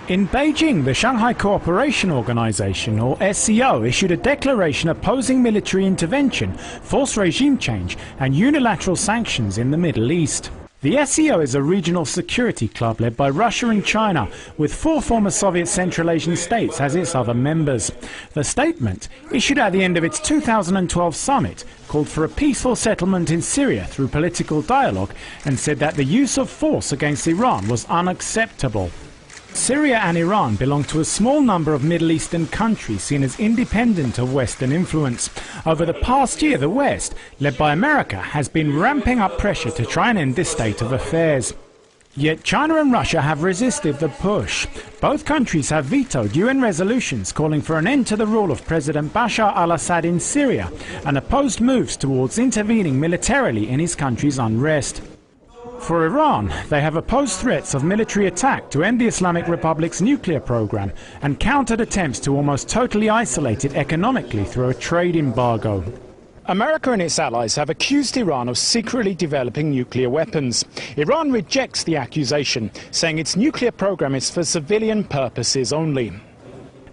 In Beijing, the Shanghai Cooperation Organization, or SCO, issued a declaration opposing military intervention, forced regime change and unilateral sanctions in the Middle East. The SCO is a regional security club led by Russia and China, with 4 former Soviet Central Asian states as its other members. The statement, issued at the end of its 2012 summit, called for a peaceful settlement in Syria through political dialogue and said that the use of force against Iran was unacceptable. Syria and Iran belong to a small number of Middle Eastern countries seen as independent of Western influence. Over the past year, the West, led by America, has been ramping up pressure to try and end this state of affairs. Yet China and Russia have resisted the push. Both countries have vetoed UN resolutions calling for an end to the rule of President Bashar al-Assad in Syria and opposed moves towards intervening militarily in his country's unrest. For Iran, they have opposed threats of military attack to end the Islamic Republic's nuclear program and countered attempts to almost totally isolate it economically through a trade embargo. America and its allies have accused Iran of secretly developing nuclear weapons. Iran rejects the accusation, saying its nuclear program is for civilian purposes only.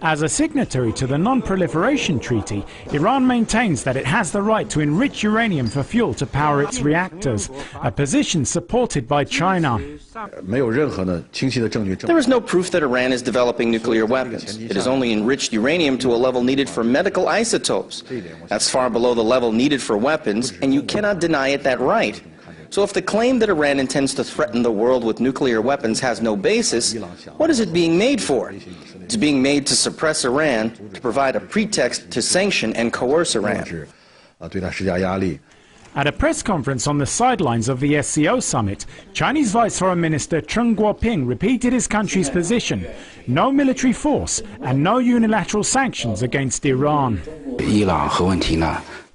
As a signatory to the Non-Proliferation Treaty, Iran maintains that it has the right to enrich uranium for fuel to power its reactors, a position supported by China. There is no proof that Iran is developing nuclear weapons. It has only enriched uranium to a level needed for medical isotopes. That's far below the level needed for weapons, and you cannot deny it that right. So if the claim that Iran intends to threaten the world with nuclear weapons has no basis, what is it being made for? It's being made to suppress Iran, to provide a pretext to sanction and coerce Iran. At a press conference on the sidelines of the SCO summit, Chinese Vice Foreign Minister Chen Guoping repeated his country's position: no military force and no unilateral sanctions against Iran.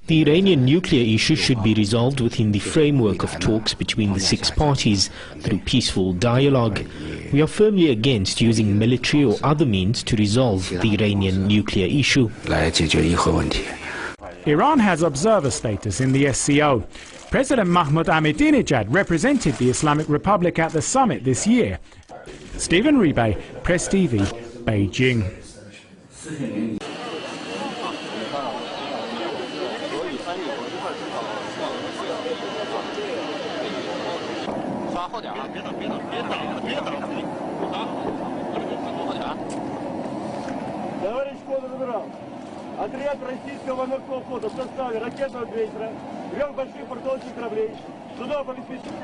The Iranian nuclear issue should be resolved within the framework of talks between the 6 parties through peaceful dialogue. We are firmly against using military or other means to resolve the Iranian nuclear issue. Iran has observer status in the SCO. President Mahmoud Ahmadinejad represented the Islamic Republic at the summit this year. Stephen Rebay, Press TV, Beijing. Отряд российского морского флота в составе ракетного крейсера, 3 больших портовых кораблей, судов обеспечения.